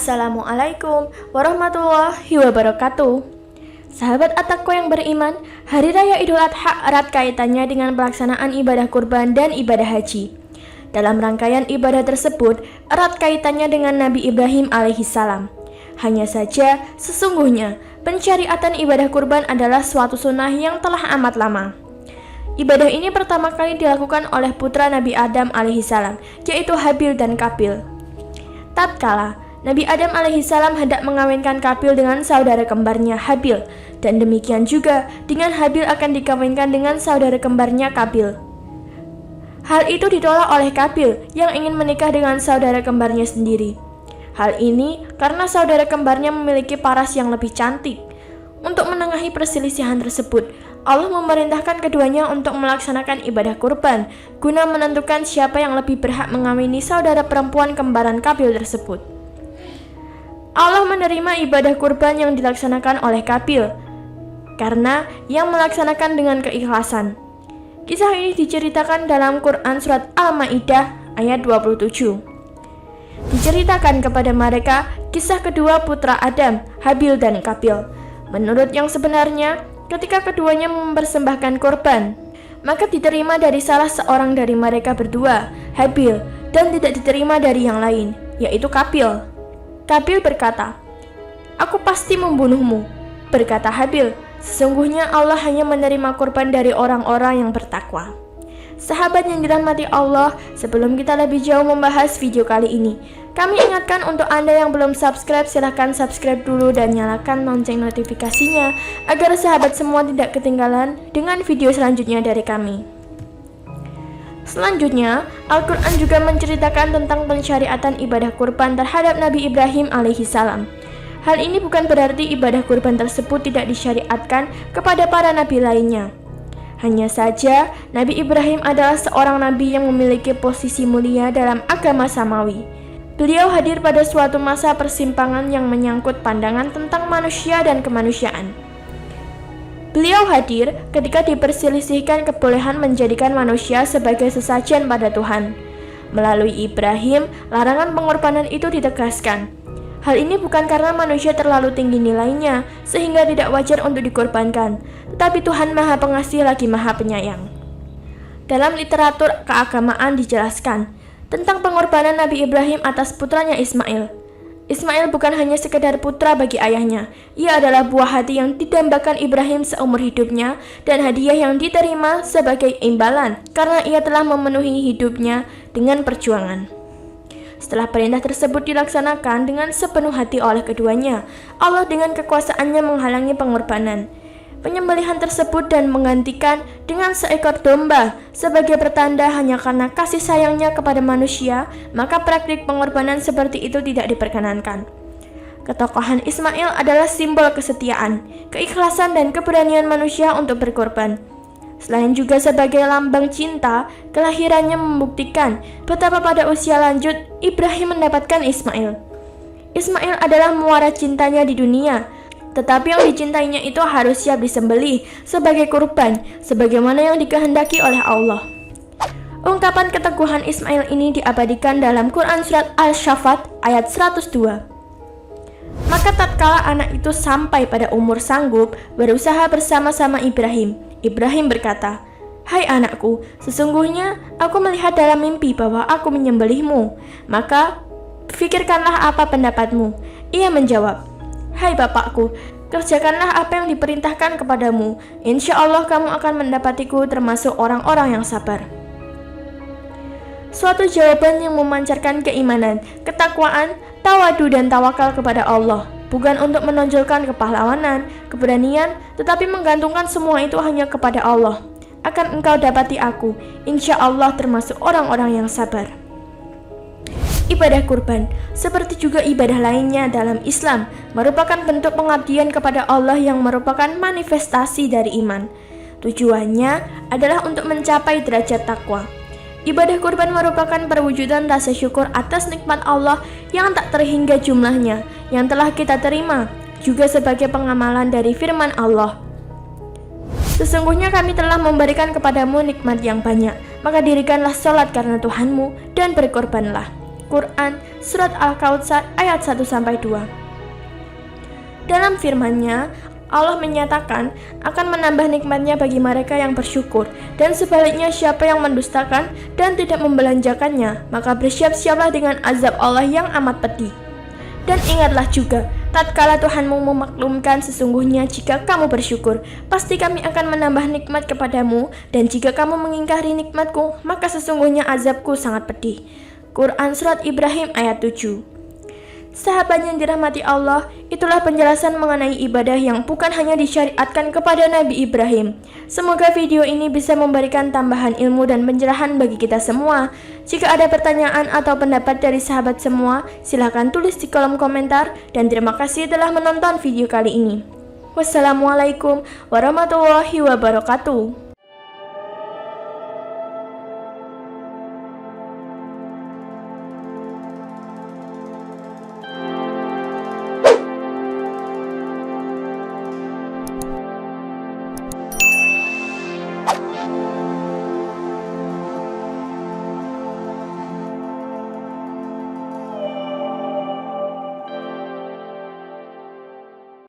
Assalamualaikum warahmatullahi wabarakatuh. Sahabat At-Taqwa yang beriman, Hari Raya Idul Adha erat kaitannya dengan pelaksanaan ibadah kurban dan ibadah haji. Dalam rangkaian ibadah tersebut, erat kaitannya dengan Nabi Ibrahim alaihissalam. Hanya saja, sesungguhnya, pensyariatan ibadah kurban adalah suatu sunnah yang telah amat lama. Ibadah ini pertama kali dilakukan oleh putra Nabi Adam alaihissalam, yaitu Habil dan Qabil. Tatkala Nabi Adam alaihissalam hendak mengawinkan Qabil dengan saudara kembarnya Habil, dan demikian juga dengan Habil akan dikawinkan dengan saudara kembarnya Qabil. Hal itu ditolak oleh Qabil yang ingin menikah dengan saudara kembarnya sendiri. Hal ini karena saudara kembarnya memiliki paras yang lebih cantik. Untuk menengahi perselisihan tersebut, Allah memerintahkan keduanya untuk melaksanakan ibadah kurban, guna menentukan siapa yang lebih berhak mengawini saudara perempuan kembaran Qabil tersebut. Allah menerima ibadah kurban yang dilaksanakan oleh Qabil, karena yang melaksanakan dengan keikhlasan. Kisah ini diceritakan dalam Quran Surat Al-Ma'idah ayat 27. Diceritakan kepada mereka kisah kedua putra Adam, Habil dan Qabil. Menurut yang sebenarnya, ketika keduanya mempersembahkan korban, maka diterima dari salah seorang dari mereka berdua, Habil, dan tidak diterima dari yang lain, yaitu Qabil. Qabil berkata, "Aku pasti membunuhmu." Berkata Habil, "Sesungguhnya Allah hanya menerima korban dari orang-orang yang bertakwa." Sahabat yang dirahmati Allah, sebelum kita lebih jauh membahas video kali ini, kami ingatkan untuk Anda yang belum subscribe, silahkan subscribe dulu dan nyalakan lonceng notifikasinya agar sahabat semua tidak ketinggalan dengan video selanjutnya dari kami. Selanjutnya, Al-Quran juga menceritakan tentang pensyariatan ibadah kurban terhadap Nabi Ibrahim alaihissalam. Hal ini bukan berarti ibadah kurban tersebut tidak disyariatkan kepada para nabi lainnya. Hanya saja, Nabi Ibrahim adalah seorang nabi yang memiliki posisi mulia dalam agama samawi. Beliau hadir pada suatu masa persimpangan yang menyangkut pandangan tentang manusia dan kemanusiaan. Beliau hadir ketika diperselisihkan kebolehan menjadikan manusia sebagai sesajen pada Tuhan. Melalui Ibrahim, larangan pengorbanan itu ditegaskan. Hal ini bukan karena manusia terlalu tinggi nilainya, sehingga tidak wajar untuk dikorbankan, tetapi Tuhan Maha Pengasih lagi Maha Penyayang. Dalam literatur keagamaan dijelaskan tentang pengorbanan Nabi Ibrahim atas putranya Ismail. Ismail bukan hanya sekedar putra bagi ayahnya, ia adalah buah hati yang didambakan Ibrahim seumur hidupnya dan hadiah yang diterima sebagai imbalan karena ia telah memenuhi hidupnya dengan perjuangan. Setelah perintah tersebut dilaksanakan dengan sepenuh hati oleh keduanya, Allah dengan kekuasaannya menghalangi pengorbanan penyembelihan tersebut dan menggantikan dengan seekor domba sebagai pertanda hanya karena kasih sayangnya kepada manusia, maka praktik pengorbanan seperti itu tidak diperkenankan. Ketokohan Ismail adalah simbol kesetiaan, keikhlasan dan keberanian manusia untuk berkorban. Selain juga sebagai lambang cinta, kelahirannya membuktikan betapa pada usia lanjut Ibrahim mendapatkan Ismail. Ismail adalah muara cintanya di dunia, tetapi yang dicintainya itu harus siap disembelih sebagai kurban, sebagaimana yang dikehendaki oleh Allah. Ungkapan keteguhan Ismail ini diabadikan dalam Quran Surat Al-Shaffat ayat 102. Maka tatkala anak itu sampai pada umur sanggup berusaha bersama-sama Ibrahim, Ibrahim berkata, "Hai anakku, sesungguhnya aku melihat dalam mimpi bahwa aku menyembelihmu. Maka pikirkanlah apa pendapatmu." Ia menjawab, "Hai bapakku, kerjakanlah apa yang diperintahkan kepadamu. Insya Allah kamu akan mendapatiku termasuk orang-orang yang sabar." Suatu jawaban yang memancarkan keimanan, ketakwaan, tawadu dan tawakal kepada Allah, bukan untuk menonjolkan kepahlawanan, keberanian, tetapi menggantungkan semua itu hanya kepada Allah. Akan engkau dapati aku, insya Allah termasuk orang-orang yang sabar. Ibadah kurban, seperti juga ibadah lainnya dalam Islam, merupakan bentuk pengabdian kepada Allah yang merupakan manifestasi dari iman. Tujuannya adalah untuk mencapai derajat takwa. Ibadah kurban merupakan perwujudan rasa syukur atas nikmat Allah yang tak terhingga jumlahnya, yang telah kita terima, juga sebagai pengamalan dari firman Allah. Sesungguhnya kami telah memberikan kepadamu nikmat yang banyak, maka dirikanlah sholat karena Tuhanmu dan berkorbanlah. Quran Surat Al-Kautsar ayat 1-2. Dalam firman-Nya, Allah menyatakan akan menambah nikmat-Nya bagi mereka yang bersyukur, dan sebaliknya siapa yang mendustakan dan tidak membelanjakannya, maka bersiap-siaplah dengan azab Allah yang amat pedih. Dan ingatlah juga, tatkala Tuhanmu memaklumkan sesungguhnya jika kamu bersyukur, pasti kami akan menambah nikmat kepadamu, dan jika kamu mengingkari nikmatku, maka sesungguhnya azabku sangat pedih. Quran Surat Ibrahim ayat 7. Sahabat yang dirahmati Allah, itulah penjelasan mengenai ibadah yang bukan hanya disyariatkan kepada Nabi Ibrahim. Semoga video ini bisa memberikan tambahan ilmu dan pencerahan bagi kita semua. Jika ada pertanyaan atau pendapat dari sahabat semua, silahkan tulis di kolom komentar, dan terima kasih telah menonton video kali ini. Wassalamualaikum warahmatullahi wabarakatuh.